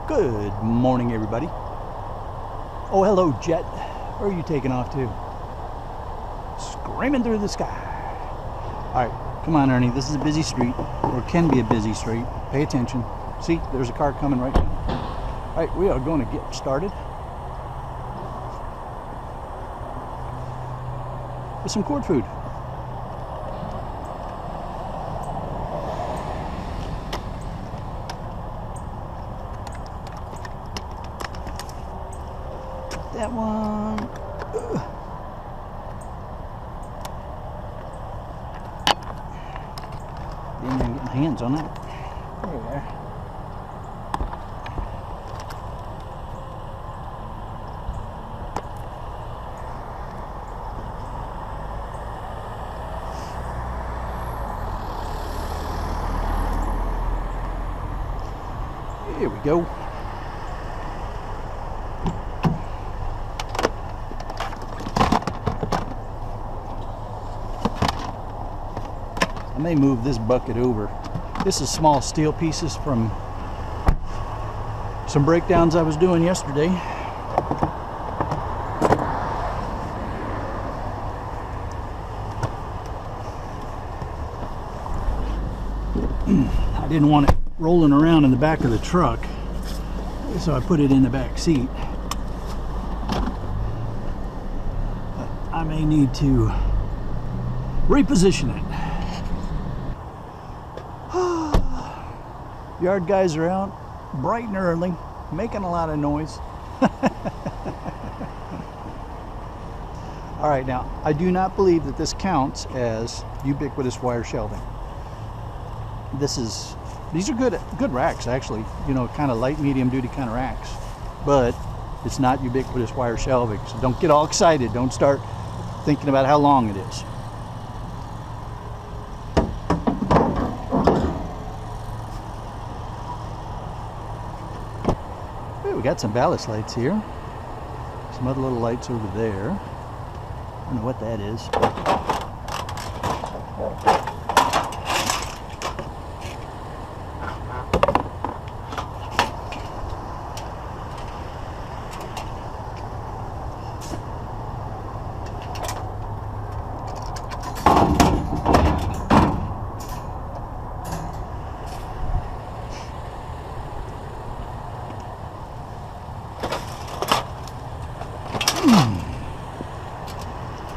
Good morning, everybody. Oh, hello, Jet. Where are you taking off to? Screaming through the sky. All right, come on, Ernie. This is a busy street, or can be a busy street. Pay attention. See, there's a car coming right now. All right, we are going to get started with some cord food. That one. Didn't even get my hands on that. There. Here we go. I may move this bucket over. This is small steel pieces from some breakdowns I was doing yesterday. I didn't want it rolling around in the back of the truck, so I put it in the back seat. But I may need to reposition it. Yard guys are out bright and early, making a lot of noise. All right, now I do not believe that this counts as ubiquitous wire shelving. These are good racks, actually. You know, kind of light, medium duty kind of racks, but it's not ubiquitous wire shelving. So don't get all excited. Don't start thinking about how long it is. We got some ballast lights here. Some other little lights over there. I don't know what that is.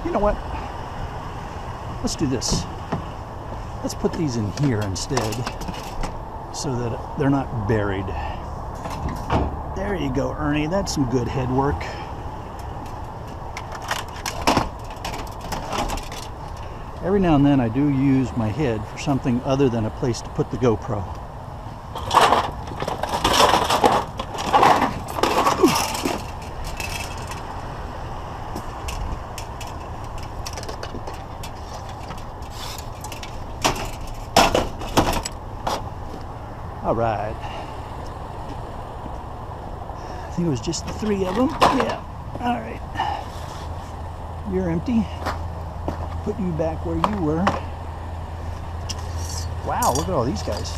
You know what? Let's do this. Let's put these in here instead so that they're not buried. There you go, Ernie. That's some good head work. Every now and then I do use my head for something other than a place to put the GoPro. All right. I think it was just the three of them. Yeah. All right. You're empty. Put you back where you were. Wow, look at all these guys.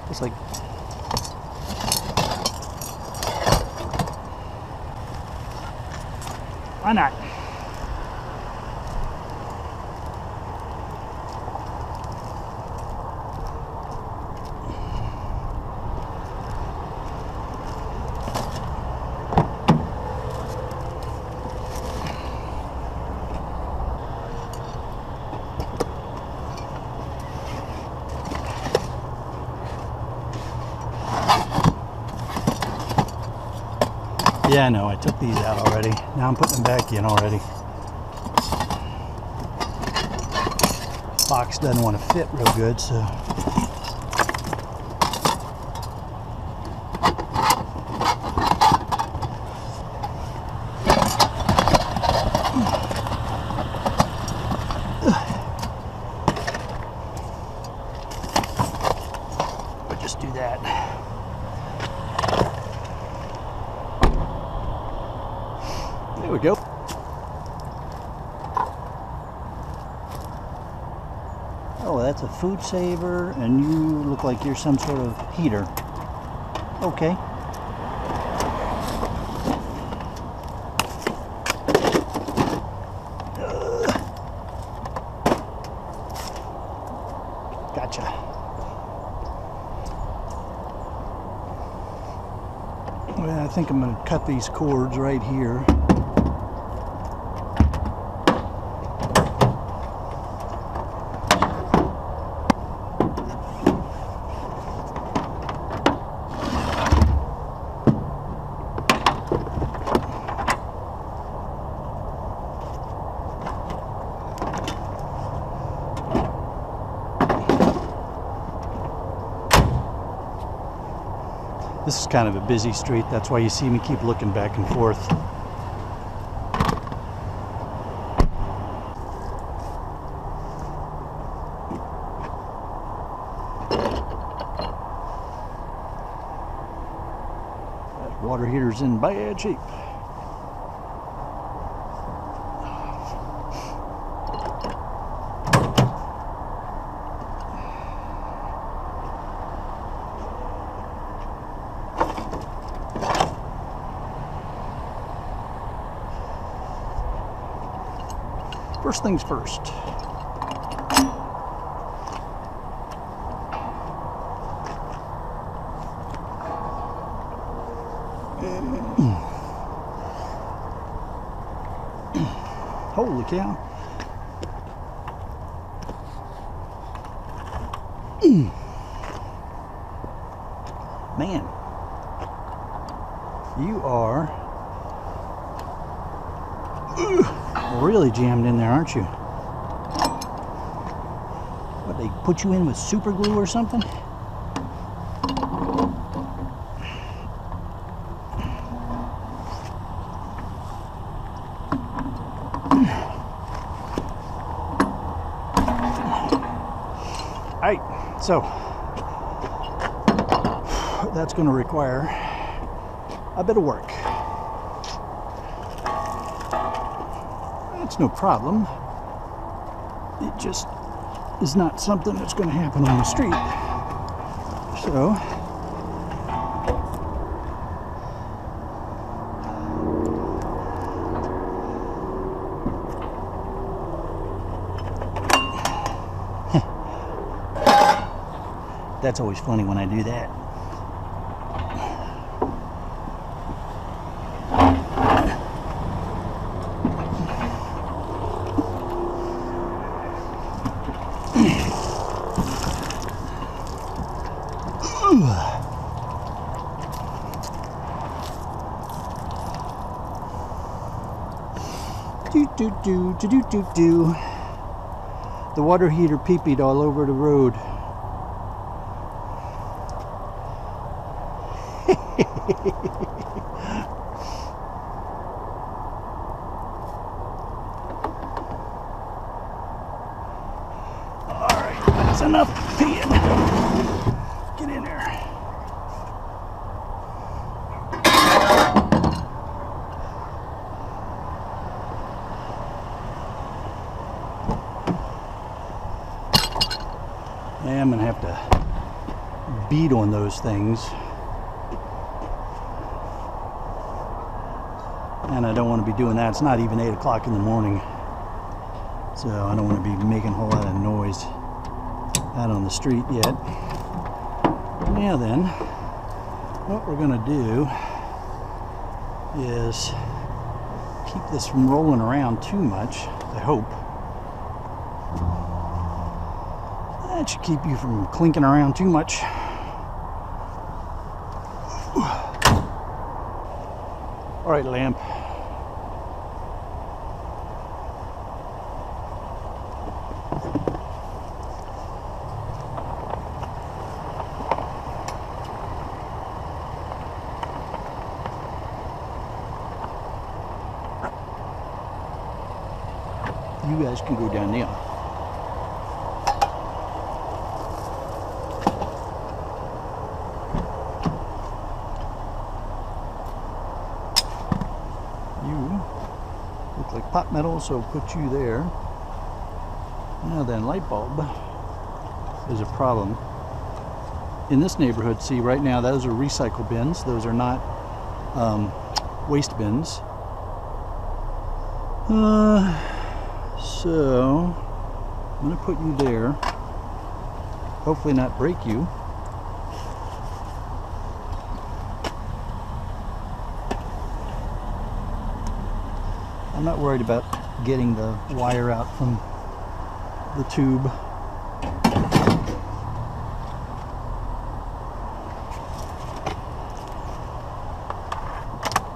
It's like why not? Yeah, I know, I took these out already. Now I'm putting them back in already. box doesn't want to fit real good, so. We'll just do that. There we go. Oh, that's a food saver, and you look like you're some sort of heater. Okay. Gotcha. Well, I think I'm going to cut these cords right here. This is kind of a busy street, that's why you see me keep looking back and forth. That water heater's in bad shape. First things first. Holy cow. Man, you are really jammed in there, aren't you? What, they put you in with super glue or something? Alright, so that's going to require a bit of work. It's no problem. It just is not something that's going to happen on the street. So, that's always funny when I do that. Do. The water heater pee-peed all over the road. Alright, that's enough peeing. Get in there. Yeah, I'm gonna have to beat on those things. And I don't want to be doing that. It's not even 8 o'clock in the morning. So I don't want to be making a whole lot of noise out on the street yet. Now then, what we're gonna do is keep this from rolling around too much, I hope. That should keep you from clinking around too much. All right, lamp. You guys can go down there. You look like pot metal, so put you there. Now then, light bulb is a problem. In this neighborhood, see right now, those are recycle bins. Those are not waste bins. So I'm going to put you there. Hopefully not break you. I'm not worried about getting the wire out from the tube.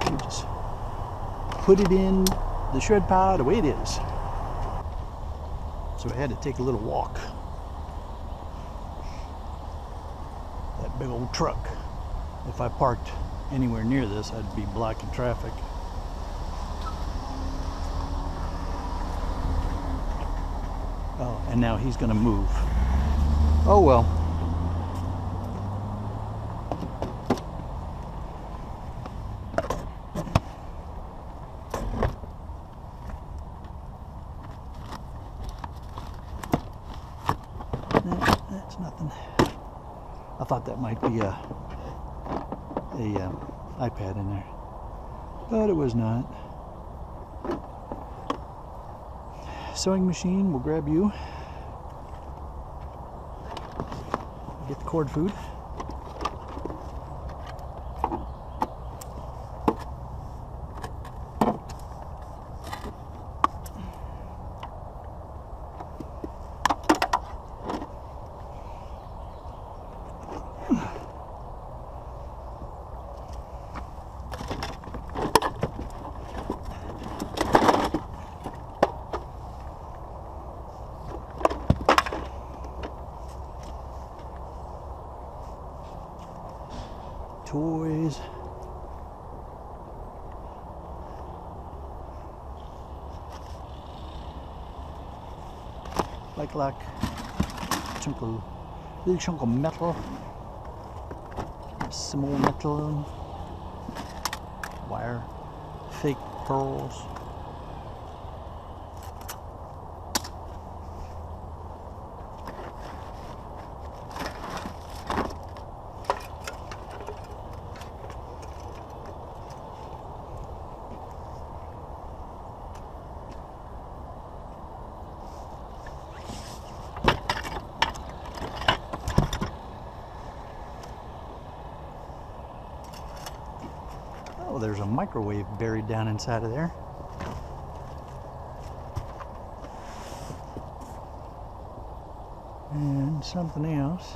You just put it in the shred pile the way it is. So I had to take a little walk. That big old truck. If I parked anywhere near this, I'd be blocking traffic. Oh, and now he's going to move. Oh well. That's nothing. I thought that might be a iPad in there, but it was not. Sewing machine will grab you. Get the cord food. Toys. Like little chunk of metal. Some more metal. Wire. Fake pearls. Oh, there's a microwave buried down inside of there. And something else.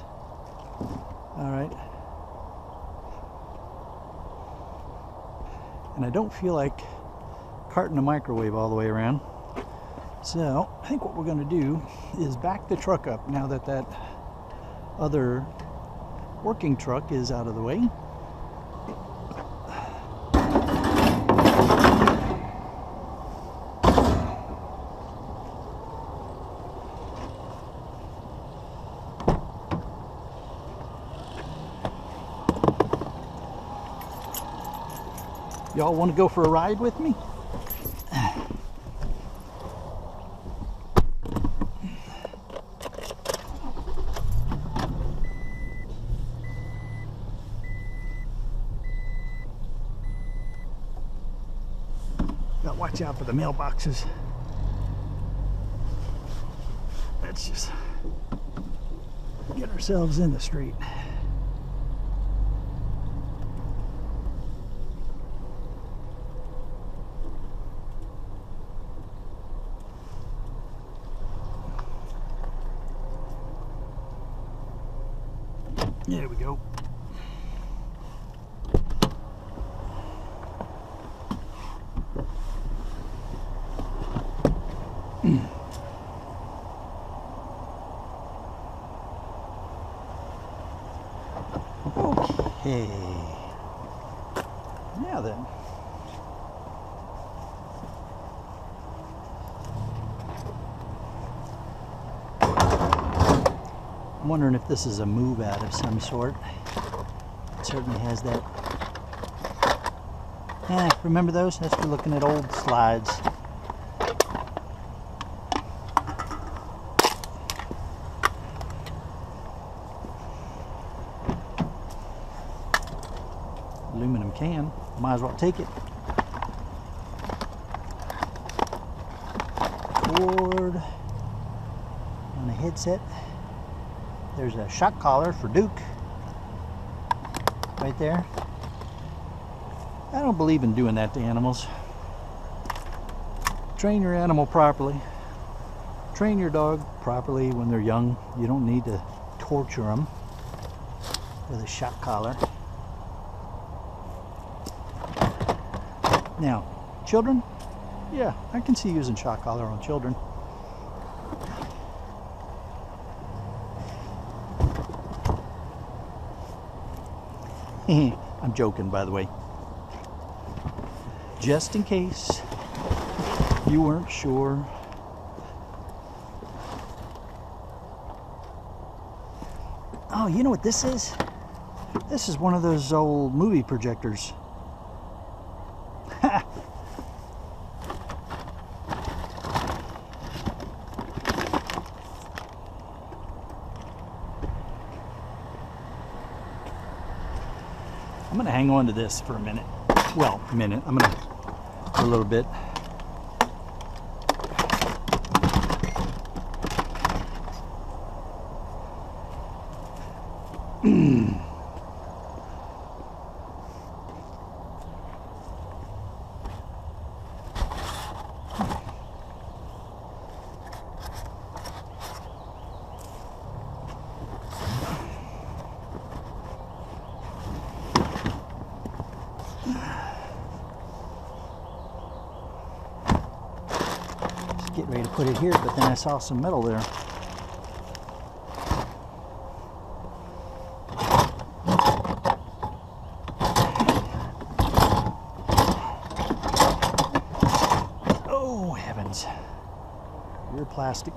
All right. And I don't feel like carting the microwave all the way around. So I think what we're going to do is back the truck up now that that other working truck is out of the way. Y'all want to go for a ride with me? Gotta watch out for the mailboxes. Let's just get ourselves in the street. There we go. Okay. Now then. I'm wondering if this is a move out of some sort. It certainly has that. Remember those? That's for looking at old slides. Aluminum can. Might as well take it. Cord on a headset. There's a shock collar for Duke right there. I don't believe in doing that to animals. Train your animal properly. Train your dog properly when they're young. You don't need to torture them with a shock collar. Now, children, yeah, I can see using shock collar on children. I'm joking, by the way. Just in case you weren't sure. Oh, you know what this is? This is one of those old movie projectors. I'm going to hang on to this for a minute. Well, a minute. I'm going to a little bit. Get ready to put it here, but then I saw some metal there. Oh heavens, you're plastic.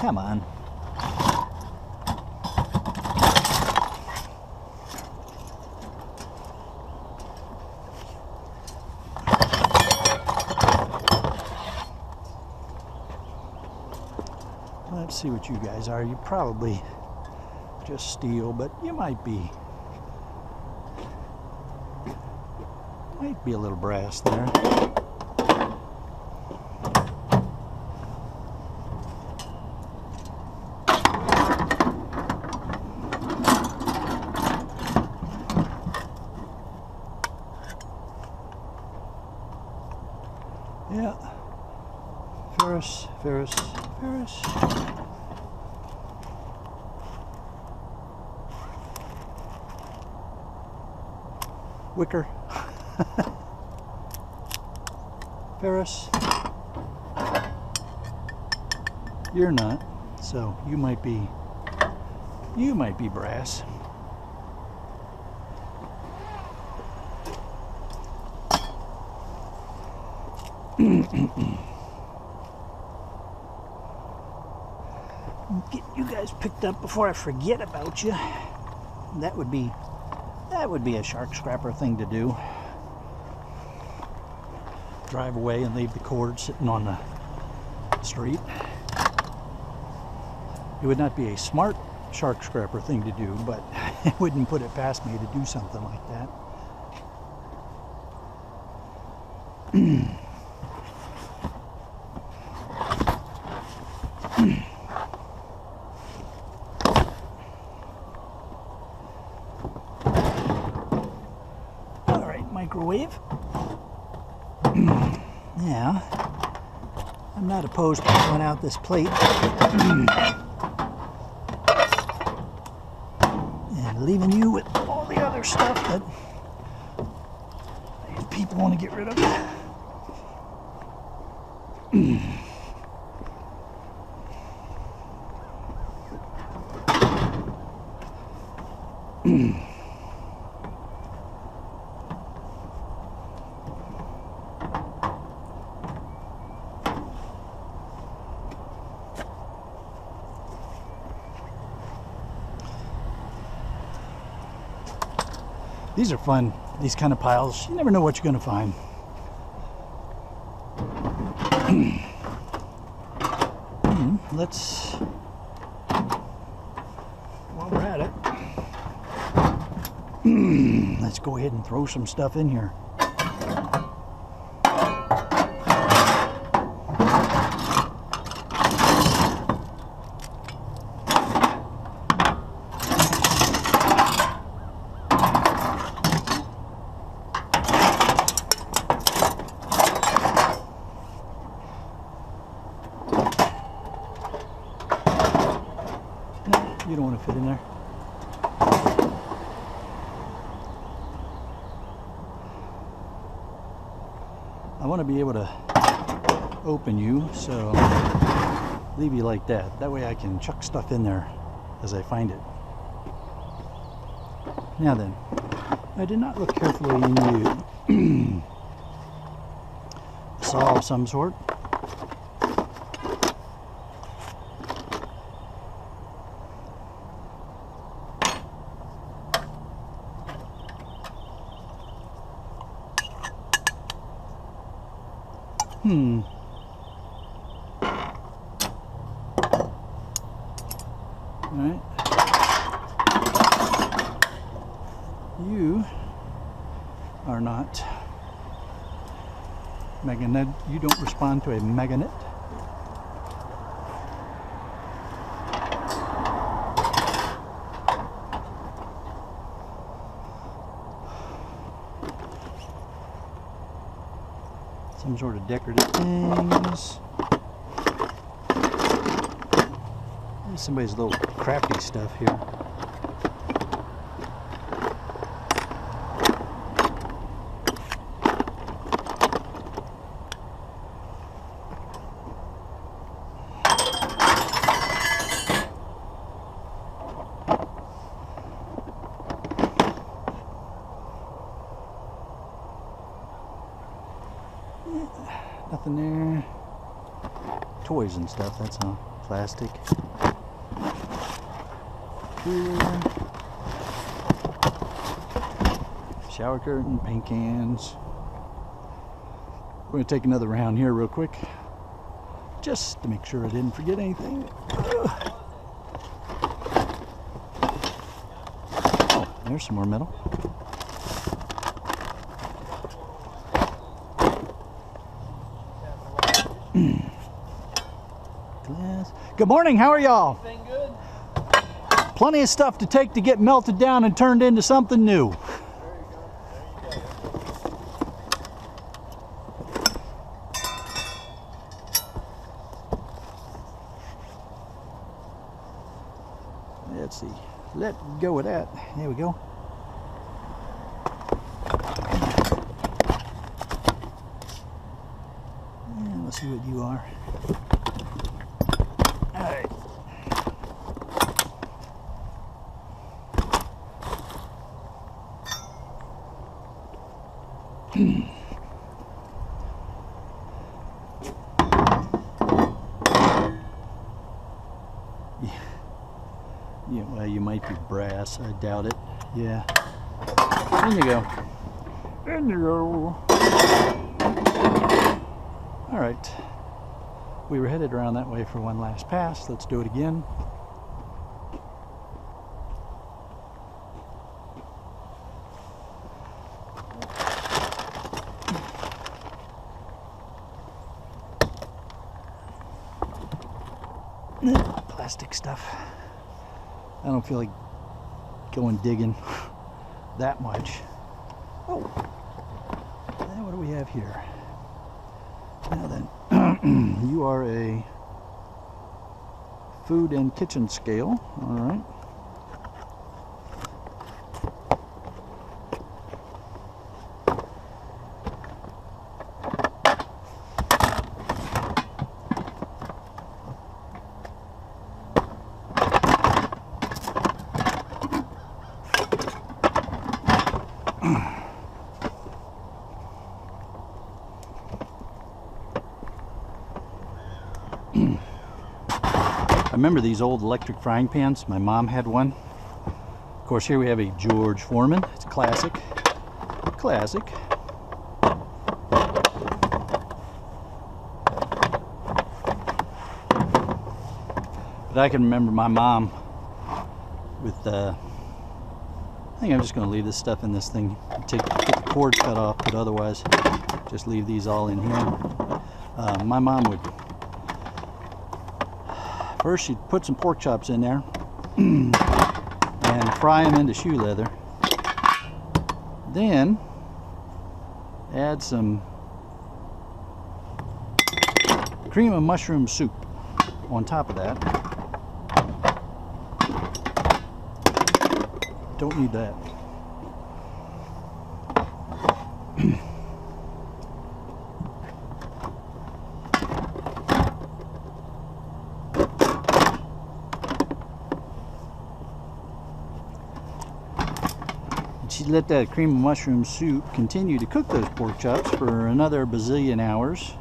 Come on. Let's see what you guys are. You probably just steel, but you might be a little brass there. Yeah. Ferrous, ferrous, ferrous. Wicker. Ferrous. You're not, so you might be brass. Get you guys picked up before I forget about you. That would be a shark scrapper thing to do. Drive away and leave the cord sitting on the street. It would not be a smart shark scrapper thing to do, but it wouldn't put it past me to do something like that. Microwave. Now, I'm not opposed to pulling out this plate and leaving you with all the other stuff that these people want to get rid of. These are fun, these kind of piles. You never know what you're going to find. Let's, while we're at it, let's go ahead and throw some stuff in here. You don't want to fit in there. I want to be able to open you, so leave you like that. That way I can chuck stuff in there as I find it. Now then, I did not look carefully into saw of some sort. All right. You are not magnet. You don't respond to a magnet. Some sort of decorative things. There's somebody's little crafty stuff here. Nothing there. Toys and stuff, that's all. Plastic. Cooler. Shower curtain, paint cans. We're going to take another round here real quick, just to make sure I didn't forget anything. Oh, there's some more metal. Glass. Good morning, how are y'all? Everything good? Plenty of stuff to take to get melted down and turned into something new. There you go. There you go. Let's see. Let go of that. There we go. And let's see what you are. All right. Yeah, well, you might be brass. I doubt it. Yeah. In you go. In you go. All right. We were headed around that way for one last pass. Let's do it again. Plastic stuff. I don't feel like going digging that much. Oh, what do we have here? Now then, you are a food and kitchen scale. All right. I remember these old electric frying pans. My mom had one. Of course, here we have a George Foreman. It's classic. Classic. But I can remember my mom with I think I'm just going to leave this stuff in this thing. Get the cord cut off, but otherwise just leave these all in here. My mom would first she'd put some pork chops in there and fry them into shoe leather. Then add some cream of mushroom soup on top of that. Don't need that. She'd let that cream of mushroom soup continue to cook those pork chops for another bazillion hours.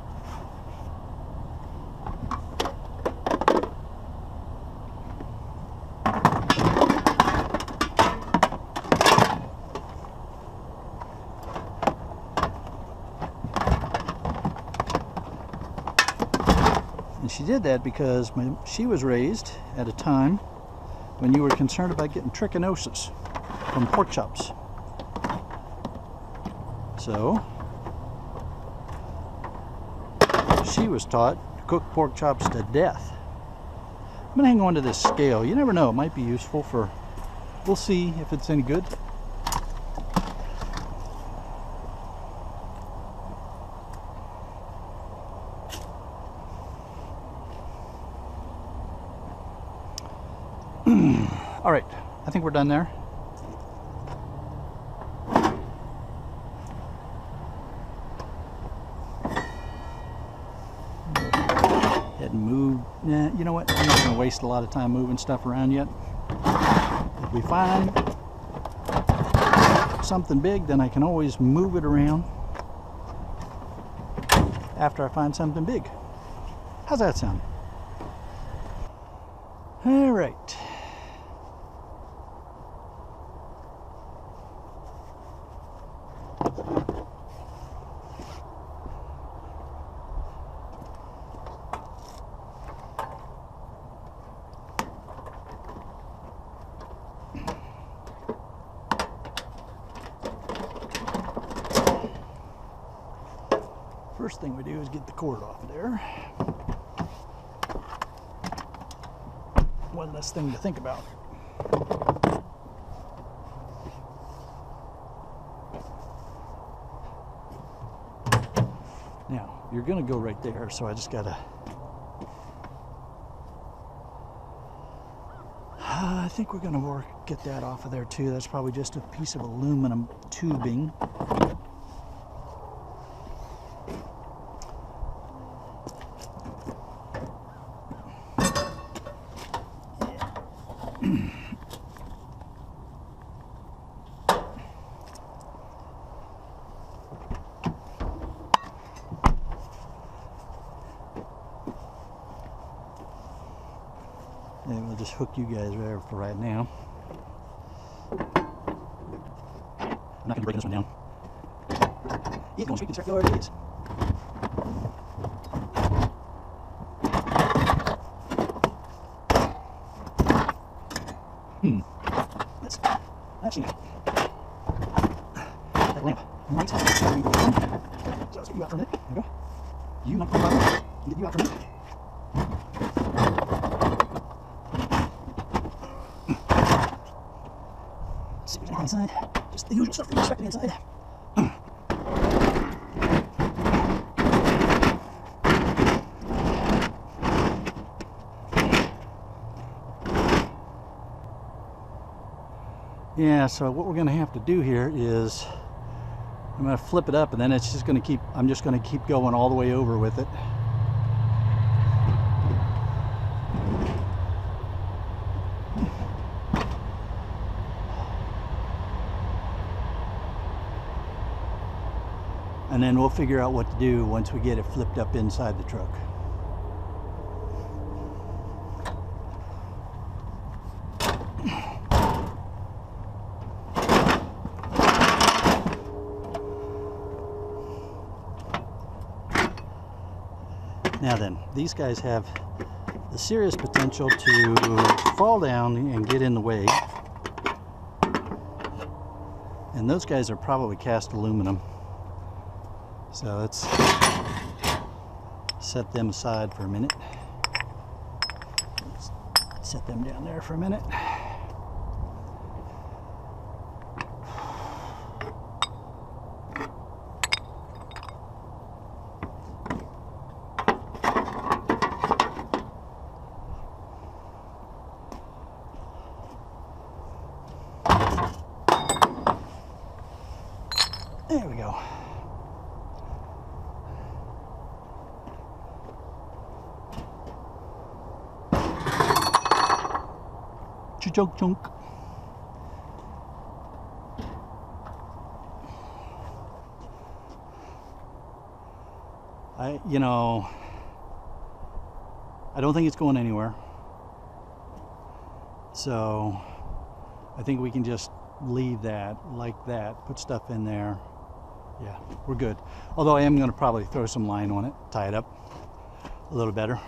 And she did that because she was raised at a time when you were concerned about getting trichinosis from pork chops. So she was taught to cook pork chops to death. I'm gonna hang on to this scale. You never know, it might be useful for, we'll see if it's any good. All right, I think we're done there. And move. Nah, you know what? I'm not going to waste a lot of time moving stuff around yet. If we find something big, then I can always move it around after I find something big. How's that sound? All right. First thing we do is get the cord off of there. One less thing to think about. Now, you're going to go right there, so I just got to... I think we're going to get that off of there too. That's probably just a piece of aluminum tubing. And we'll just hook you guys there for right now. I'm not going to break this one down. He's going straight to the circular it is. Let's actually that lamp might so let's get you out from it. There we go. You might come out. Get you out from it. See if there's anything inside. Just the usual stuff that you expect to be inside. Yeah, so what we're going to have to do here is I'm going to flip it up, and then it's just going to keep, I'm just going to keep going all the way over with it. And then we'll figure out what to do once we get it flipped up inside the truck. Now then, these guys have the serious potential to fall down and get in the way. And those guys are probably cast aluminum. So let's set them aside for a minute. Let's set them down there for a minute. There we go. Chunk chunk. I don't think it's going anywhere. So I think we can just leave that like that, put stuff in there. Yeah, we're good. Although I am going to probably throw some line on it, tie it up a little better.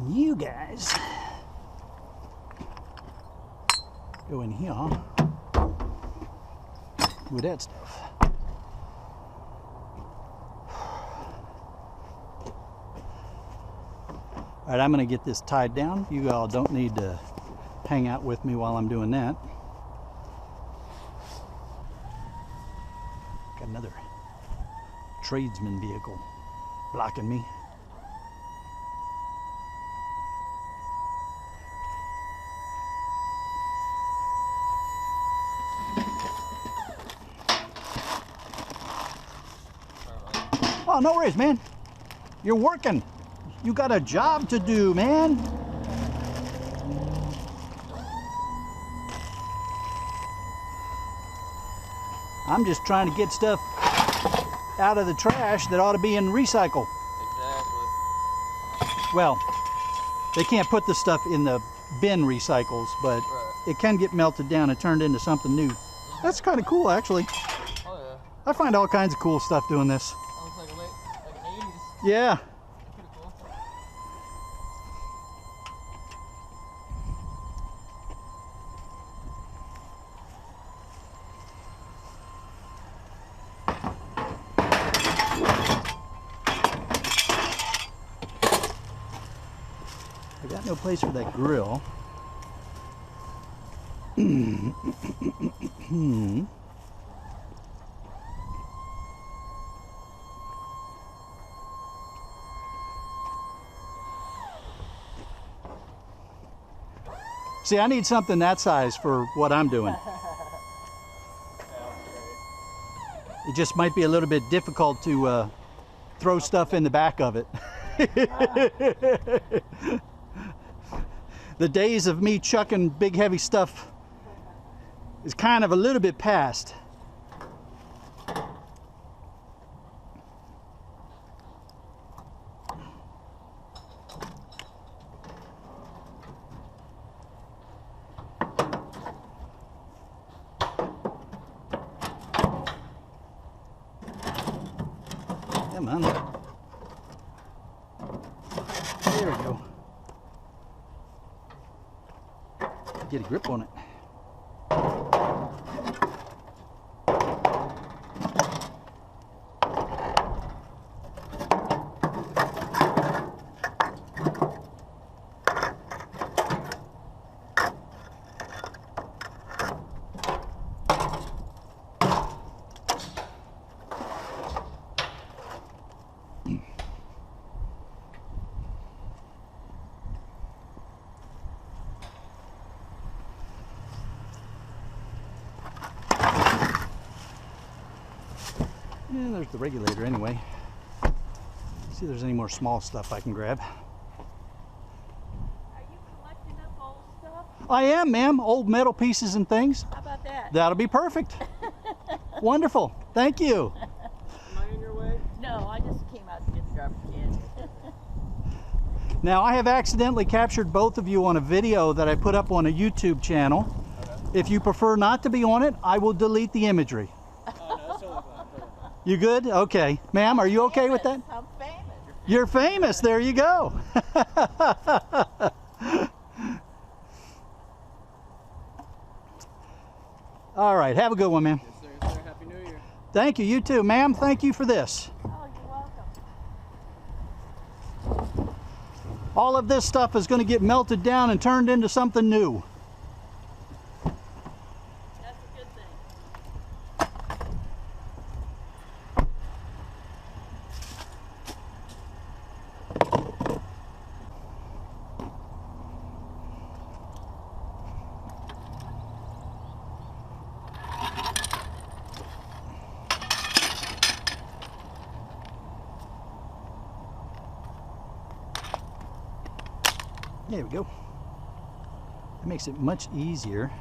You guys go in here with that stuff. All right, I'm going to get this tied down. You all don't need to hang out with me while I'm doing that. Got another tradesman vehicle blocking me. Oh, no worries, man. You're working. You got a job to do, man. I'm just trying to get stuff out of the trash that ought to be in recycle. Exactly. Well, they can't put the stuff in the bin recycles, but it can get melted down and turned into something new. That's kind of cool, actually. Oh, yeah. I find all kinds of cool stuff doing this. Looks like like an 80s. Yeah. Pretty cool. I got no place for that grill. See, I need something that size for what I'm doing. It just might be a little bit difficult to throw stuff in the back of it. The days of me chucking big heavy stuff is kind of a little bit past. Come on. There we go. Get a grip on it. Yeah, there's the regulator anyway. See if there's any more small stuff I can grab. Are you collecting up old stuff? I am, ma'am. Old metal pieces and things. How about that? That'll be perfect. Wonderful. Thank you. Am I in your way? No, I just came out to get the garbage can. Now, I have accidentally captured both of you on a video that I put up on a YouTube channel. Okay. If you prefer not to be on it, I will delete the imagery. Oh, no, that's totally fine. You good? Okay. Ma'am, are you okay with that? I'm famous. You're famous. There you go. All right. Have a good one, ma'am. Yes, sir. Yes, sir. Happy New Year. Thank you. You too, ma'am. Thank you for this. Oh, you're welcome. All of this stuff is going to get melted down and turned into something new. That's a good thing. There we go. It makes it much easier.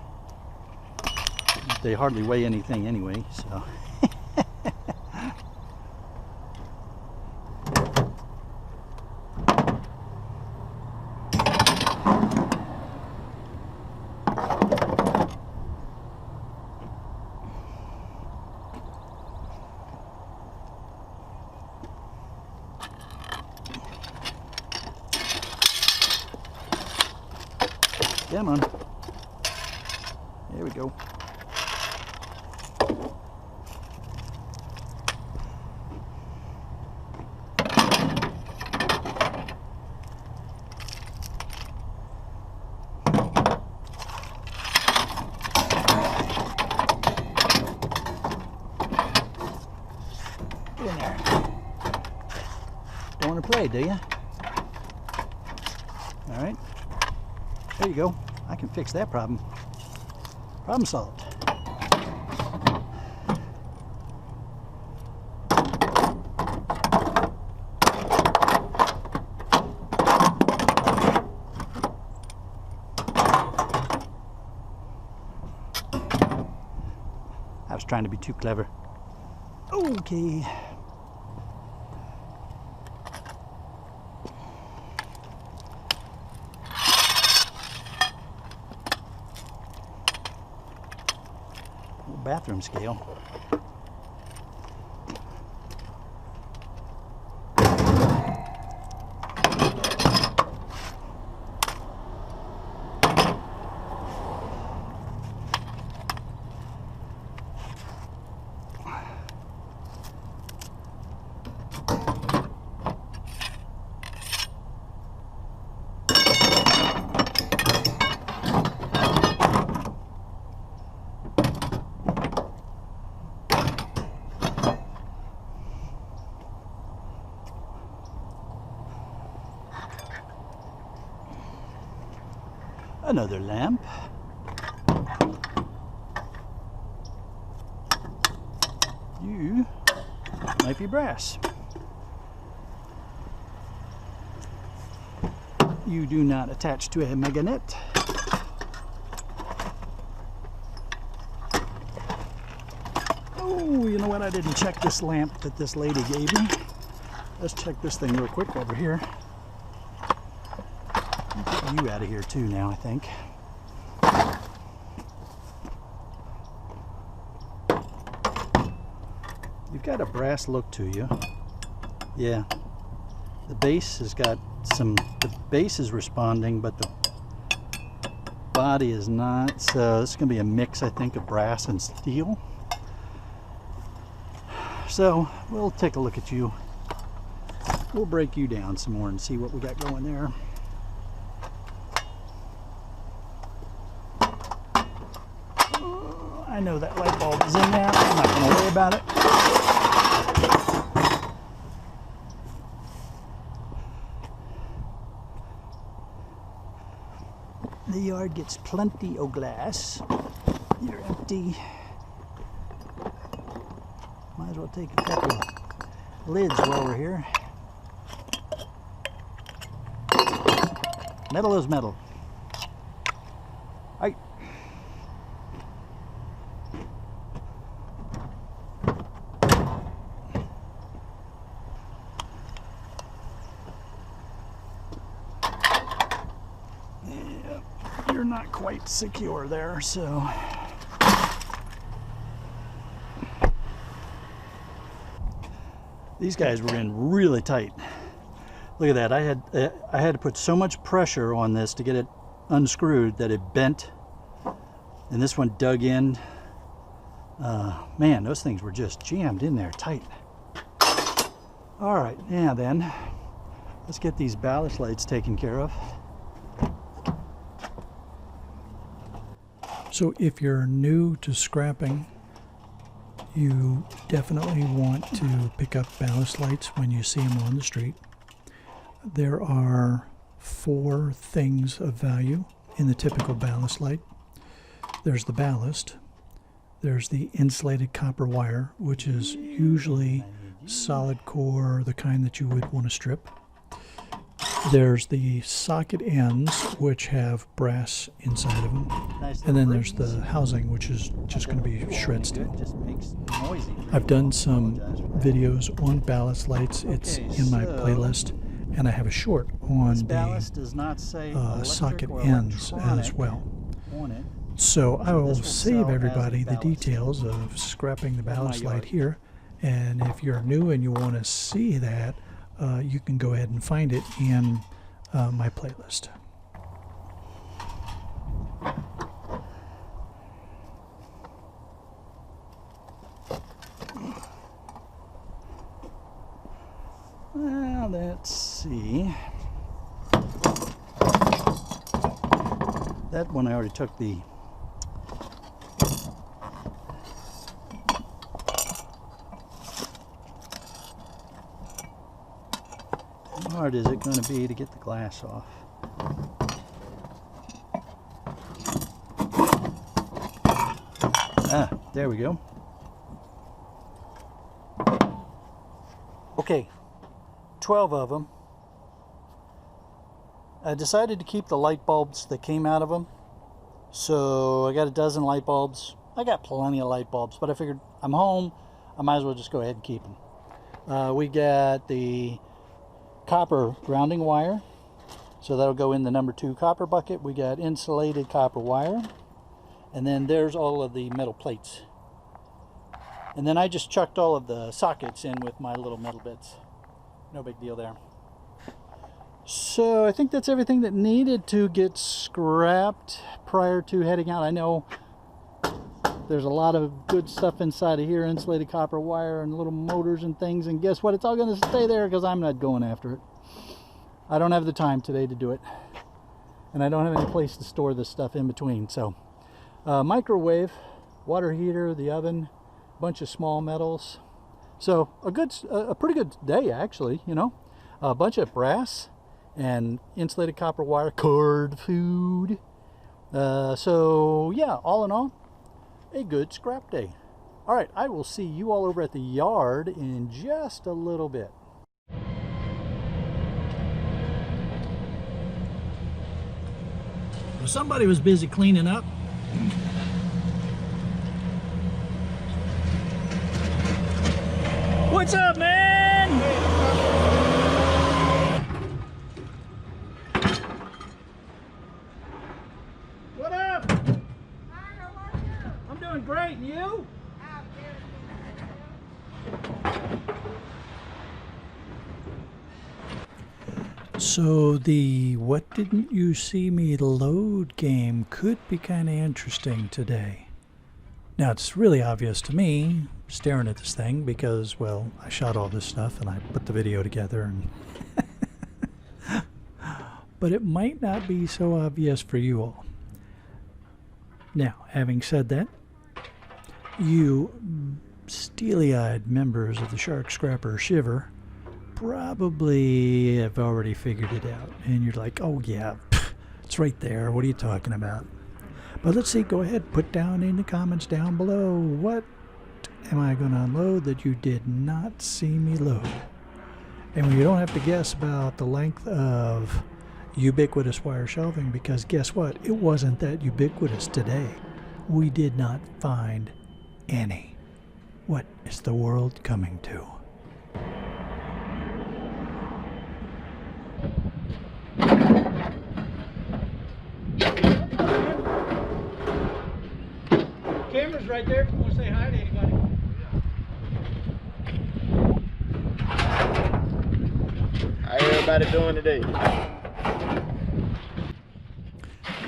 They hardly weigh anything anyway, so. Come on. There we go. Get in there. Don't want to play, do you? All right. There you go. I can fix that problem. Problem solved. I was trying to be too clever. Okay. Bathroom scale. Another lamp. You might be brass. You do not attach to a magnet. Oh, you know what? I didn't check this lamp that this lady gave me. Let's check this thing real quick over here. You out of here too now, I think. You've got a brass look to you. Yeah. The base has got some, the base is responding, but the body is not. So this is going to be a mix, I think, of brass and steel. So we'll take a look at you. We'll break you down some more and see what we got going there. I know that light bulb is in there. I'm not going to worry about it. The yard gets plenty of glass. You're empty. Might as well take a couple of lids while we're here. Metal is metal. Right. Yeah, you're not quite secure there, so. These guys were in really tight. Look at that. I had to put so much pressure on this to get it unscrewed that it bent, and this one dug in. Man, those things were just jammed in there tight. All right, now then, let's get these ballast lights taken care of. So if you're new to scrapping, you definitely want to pick up ballast lights when you see them on the street. There are 4 things of value in the typical ballast light. There's the ballast, there's the insulated copper wire, which is usually solid core, the kind that you would want to strip. There's the socket ends, which have brass inside of them. And then there's the housing, which is just going to be shred steel. I've done some videos on ballast lights. It's in my playlist. And I have a short on the socket ends as well. So I will save everybody the details of scrapping the ballast light here. And if you're new and you want to see that, you can go ahead and find it in my playlist. Well, let's see. That one I already took the How hard is it going to be to get the glass off? Ah, there we go. Okay, 12 of them. I decided to keep the light bulbs that came out of them. So I got a dozen light bulbs. I got plenty of light bulbs, but I figured I'm home, I might as well just go ahead and keep them. We got the copper grounding wire, so that'll go in the number 2 copper bucket. We got insulated copper wire, and then there's all of the metal plates. And then I just chucked all of the sockets in with my little metal bits. No big deal there. So I think that's everything that needed to get scrapped prior to heading out. I know there's a lot of good stuff inside of here, insulated copper wire and little motors and things, and guess what? It's all going to stay there because I'm not going after it. I don't have the time today to do it, and I don't have any place to store this stuff in between. So microwave, water heater, the oven, a bunch of small metals. So a pretty good day, actually, you know. A bunch of brass and insulated copper wire, cord food. So yeah, all in all, a good scrap day. All right, I will see you all over at the yard in just a little bit. Well, somebody was busy cleaning up. What's up, man? What up? Hi, how are you? I'm doing great, and you? I'm very good. So the what didn't you see me load game could be kind of interesting today. Now it's really obvious to me staring at this thing because, well, I shot all this stuff and I put the video together, and but it might not be so obvious for you all. Now, having said that, you steely-eyed members of the Shark Scrapper Shiver probably have already figured it out, and you're like, oh yeah, it's right there, what are you talking about? But let's see, go ahead, put down in the comments down below, what am I going to unload that you did not see me load? And you don't have to guess about the length of ubiquitous wire shelving, because guess what? It wasn't that ubiquitous today. We did not find any. What is the world coming to? Camera's right there if you want to say hi to anybody. How everybody doing today?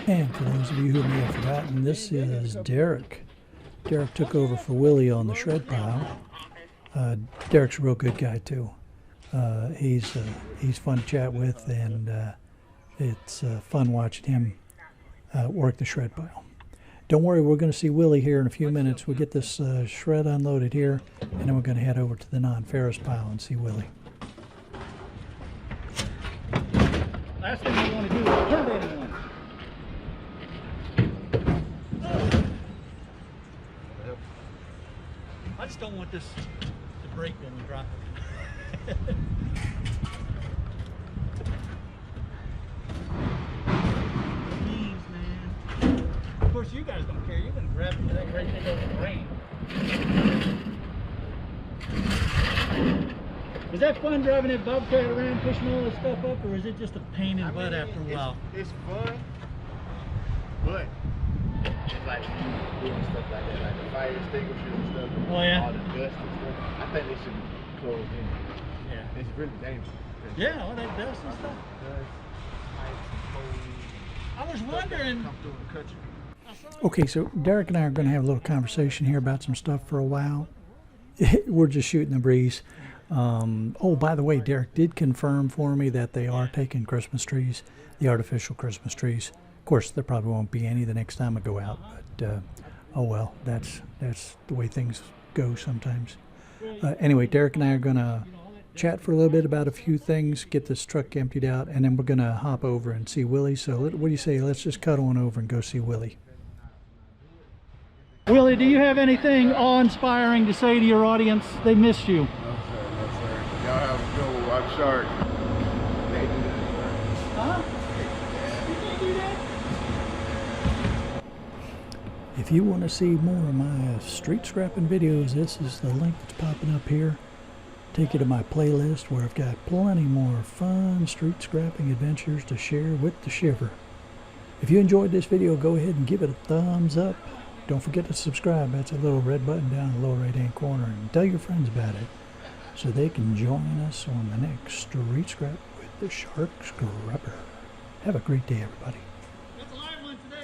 And for those of you who may have forgotten, this is Derrick. Derrick took over for Willie on the shred pile. Derrick's a real good guy too. He's fun to chat with, and it's fun watching him work the shred pile. Don't worry, we're going to see Willie here in a few minutes. We'll get this shred unloaded here, and then we're going to head over to the non-ferrous pile and see Willie. Last thing we want to do is hurt anyone. I just don't want this to break when we drop it. Jeez, man. Of course, you guys don't care. You've been grabbing that great thing over the rain. Was that fun driving that bobcat around, pushing all this stuff up, or is it just a pain in the butt after a while? It's fun, but it's like doing stuff like that, like the fire extinguishers and stuff. Oh, yeah? All the dust and stuff. I think they should be closed in. Yeah. It's really dangerous. Yeah, all that dust and stuff. I was wondering. Come through and cut you. Okay, so Derrick and I are going to have a little conversation here about some stuff for a while. We're just shooting the breeze. Oh, by the way, Derrick did confirm for me that they are taking Christmas trees, the artificial Christmas trees. Of course, there probably won't be any the next time I go out, but oh well, that's the way things go sometimes. Anyway, Derrick and I are going to chat for a little bit about a few things, get this truck emptied out, and then we're going to hop over and see Willie. So what do you say? Let's just cut on over and go see Willie. Willie, do you have anything awe-inspiring to say to your audience? They missed you. No, sir. No, sir. Y'all have a good one. Watch shark. They do that, sir. Huh? You can't do that? If you want to see more of my street scrapping videos, this is the link that's popping up here. Take you to my playlist where I've got plenty more fun street scrapping adventures to share with the shiver. If you enjoyed this video, go ahead and give it a thumbs up. Don't forget to subscribe. That's a little red button down in the lower right hand corner, and tell your friends about it so they can join us on the next street scrap with the Shark Scrapper. Have a great day, everybody.